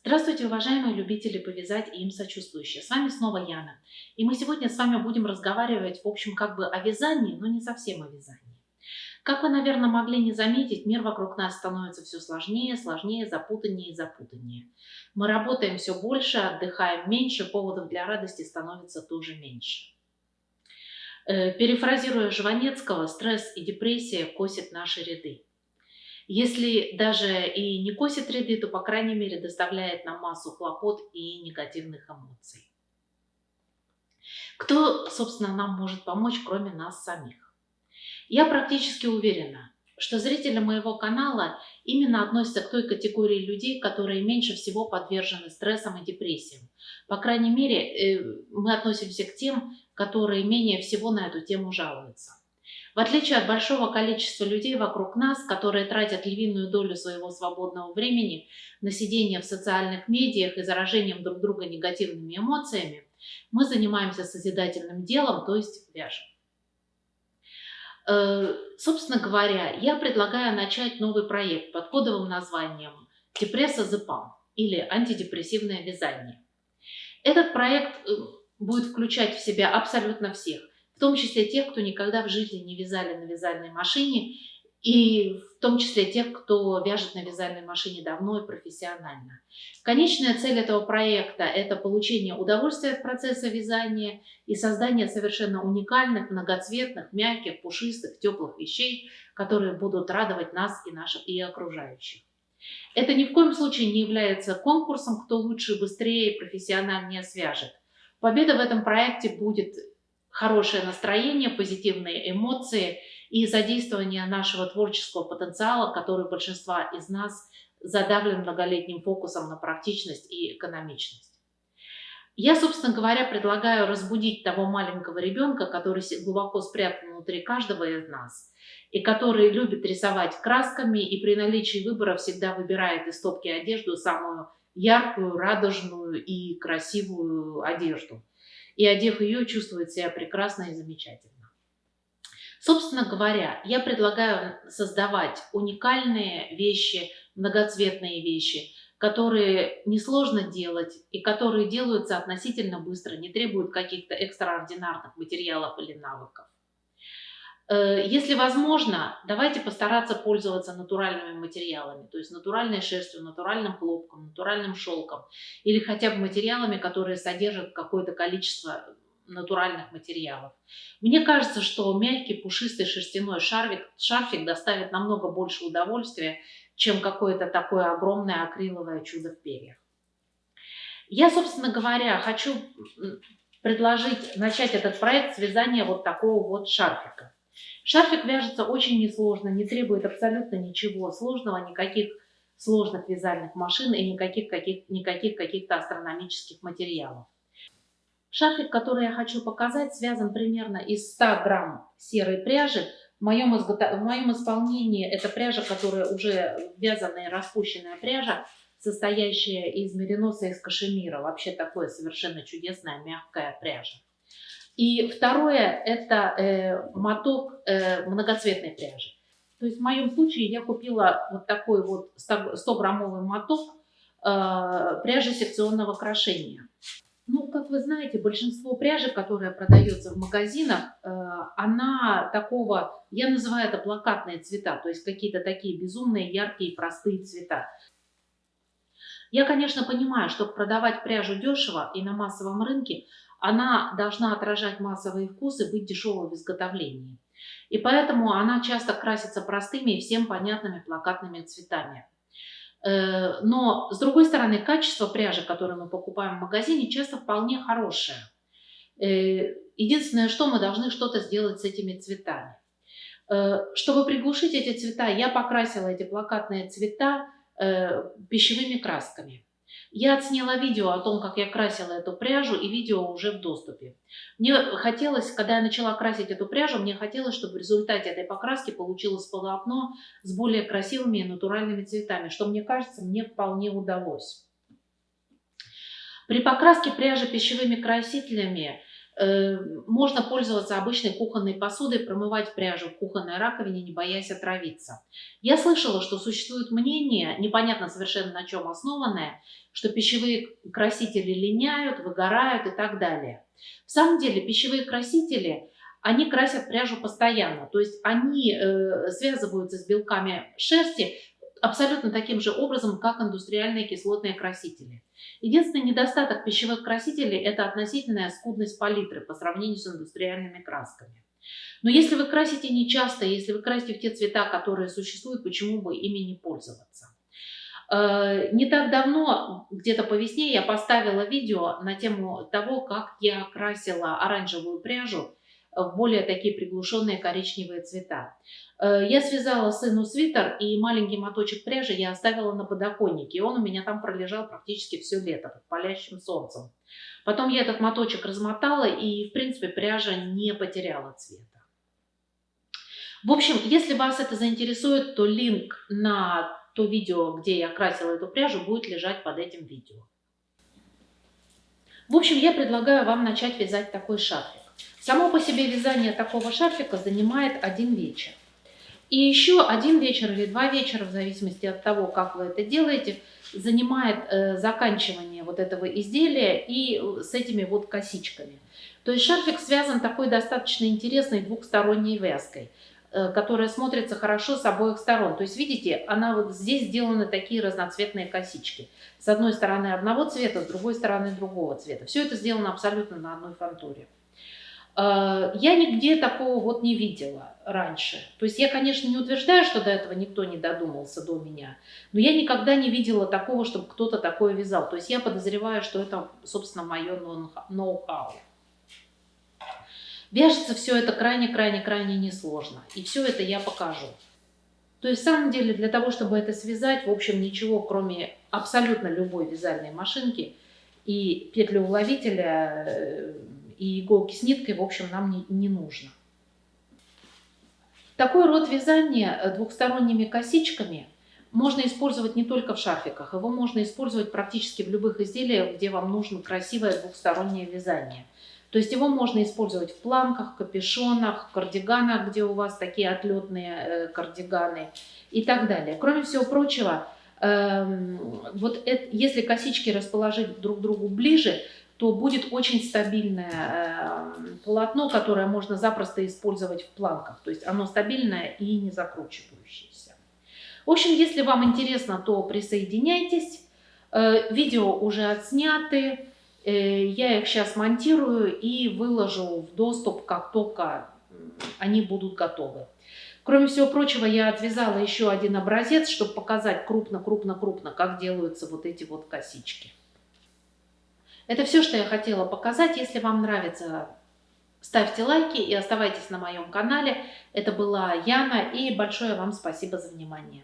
Здравствуйте, уважаемые любители повязать и им сочувствующие. С вами снова Яна. И мы сегодня с вами будем разговаривать, в общем, как бы о вязании, но не совсем о вязании. Как вы, наверное, могли не заметить, мир вокруг нас становится все сложнее, сложнее, запутаннее и запутаннее. Мы работаем все больше, отдыхаем меньше, поводов для радости становится тоже меньше. Перефразируя Жванецкого, стресс и депрессия косят наши ряды. Если даже и не косит ряды, то, по крайней мере, доставляет нам массу хлопот и негативных эмоций. Кто, собственно, нам может помочь, кроме нас самих? Я практически уверена, что зрители моего канала именно относятся к той категории людей, которые меньше всего подвержены стрессам и депрессиям. По крайней мере, мы относимся к тем, которые менее всего на эту тему жалуются. В отличие от большого количества людей вокруг нас, которые тратят львиную долю своего свободного времени на сидение в социальных медиах и заражением друг друга негативными эмоциями, мы занимаемся созидательным делом, то есть вяжем. Собственно говоря, я предлагаю начать новый проект под кодовым названием «Депрессозепам» или «Антидепрессивное вязание». Этот проект будет включать в себя абсолютно всех, в том числе тех, кто никогда в жизни не вязали на вязальной машине, и в том числе тех, кто вяжет на вязальной машине давно и профессионально. Конечная цель этого проекта – это получение удовольствия от процесса вязания и создание совершенно уникальных, многоцветных, мягких, пушистых, теплых вещей, которые будут радовать нас и окружающих. Это ни в коем случае не является конкурсом, кто лучше, быстрее и профессиональнее свяжет. Победа в этом проекте будет хорошее настроение, позитивные эмоции и задействование нашего творческого потенциала, который большинства из нас задавлен многолетним фокусом на практичность и экономичность. Я, собственно говоря, предлагаю разбудить того маленького ребенка, который глубоко спрятан внутри каждого из нас, и который любит рисовать красками и при наличии выбора всегда выбирает из стопки одежду самую яркую, радужную и красивую одежду. И, одев ее, чувствует себя прекрасно и замечательно. Собственно говоря, я предлагаю создавать уникальные вещи, многоцветные вещи, которые несложно делать и которые делаются относительно быстро, не требуют каких-то экстраординарных материалов или навыков. Если возможно, давайте постараться пользоваться натуральными материалами, то есть натуральной шерстью, натуральным хлопком, натуральным шелком или хотя бы материалами, которые содержат какое-то количество натуральных материалов. Мне кажется, что мягкий пушистый шерстяной шарфик доставит намного больше удовольствия, чем какое-то такое огромное акриловое чудо в перьях. Я, собственно говоря, хочу предложить начать этот проект с вязания вот такого вот шарфика. Шарфик вяжется очень несложно, не требует абсолютно ничего сложного, никаких сложных вязальных машин и никаких каких-то астрономических материалов. Шарфик, который я хочу показать, связан примерно из 100 грамм серой пряжи. В моем исполнении это пряжа, которая уже вязаная распущенная пряжа, состоящая из мериноса и из кашемира. Вообще такое совершенно чудесная мягкая пряжа. И второе – это моток многоцветной пряжи. То есть в моем случае я купила вот такой вот 100-граммовый моток пряжи секционного крошения. Ну, как вы знаете, большинство пряжи, которая продается в магазинах, она такого, я называю это плакатные цвета, то есть какие-то такие безумные, яркие, простые цвета. Я, конечно, понимаю, чтобы продавать пряжу дешево и на массовом рынке, она должна отражать массовые вкусы, быть дешевой в изготовлении. И поэтому она часто красится простыми и всем понятными плакатными цветами. Но, с другой стороны, качество пряжи, которую мы покупаем в магазине, часто вполне хорошее. Единственное, что мы должны что-то сделать с этими цветами. Чтобы приглушить эти цвета, я покрасила эти плакатные цвета пищевыми красками. Я отсняла видео о том, как я красила эту пряжу, и видео уже в доступе. Мне хотелось, когда я начала красить эту пряжу, мне хотелось, чтобы в результате этой покраски получилось полотно с более красивыми и натуральными цветами, что, мне кажется, мне вполне удалось. При покраске пряжи пищевыми красителями Можно пользоваться обычной кухонной посудой, промывать пряжу в кухонной раковине, не боясь отравиться. Я слышала, что существует мнение, непонятно совершенно на чем основанное, что пищевые красители линяют, выгорают и так далее. В самом деле пищевые красители, они красят пряжу постоянно, то есть они связываются с белками шерсти абсолютно таким же образом, как индустриальные кислотные красители. Единственный недостаток пищевых красителей – это относительная скудность палитры по сравнению с индустриальными красками. Но если вы красите нечасто, если вы красите в те цвета, которые существуют, почему бы ими не пользоваться? Не так давно, где-то по весне, я поставила видео на тему того, как я красила оранжевую пряжу в более такие приглушенные коричневые цвета. Я связала сыну свитер, и маленький моточек пряжи я оставила на подоконнике, и он у меня там пролежал практически все лето под палящим солнцем. Потом я этот моточек размотала, и, в принципе, пряжа не потеряла цвета. В общем, если вас это заинтересует, то линк на то видео, где я красила эту пряжу, будет лежать под этим видео. В общем, я предлагаю вам начать вязать такой шарфик. Само по себе вязание такого шарфика занимает 1 вечер. И еще 1 вечер или 2 вечера, в зависимости от того, как вы это делаете, занимает заканчивание вот этого изделия и с этими вот косичками. То есть шарфик связан такой достаточно интересной двухсторонней вязкой, которая смотрится хорошо с обоих сторон. То есть, видите, она вот здесь сделаны такие разноцветные косички. С одной стороны одного цвета, с другой стороны другого цвета. Все это сделано абсолютно на одной фантуре. Я нигде такого вот не видела раньше. То есть я, конечно, не утверждаю, что до этого никто не додумался до меня, но я никогда не видела такого, чтобы кто-то такое вязал. То есть я подозреваю, что это, собственно, мое ноу-хау. Вяжется все это крайне несложно. И все это я покажу. То есть, в самом деле, для того, чтобы это связать, в общем, ничего, кроме абсолютно любой вязальной машинки и петлеуловителя, и иголки с ниткой, в общем, нам не нужно. Такой род вязания двухсторонними косичками можно использовать не только в шарфиках, его можно использовать практически в любых изделиях, где вам нужно красивое двухстороннее вязание. То есть его можно использовать в планках, капюшонах, кардиганах, где у вас такие отлетные кардиганы и так далее. Кроме всего прочего, если косички расположить друг к другу ближе, то будет очень стабильное полотно, которое можно запросто использовать в планках. То есть оно стабильное и не закручивающееся. В общем, если вам интересно, то присоединяйтесь. Видео уже отсняты. Я их сейчас монтирую и выложу в доступ, как только они будут готовы. Кроме всего прочего, я отвязала еще 1 образец, чтобы показать крупно, как делаются вот эти вот косички. Это все, что я хотела показать. Если вам нравится, ставьте лайки и оставайтесь на моем канале. Это была Яна, и большое вам спасибо за внимание.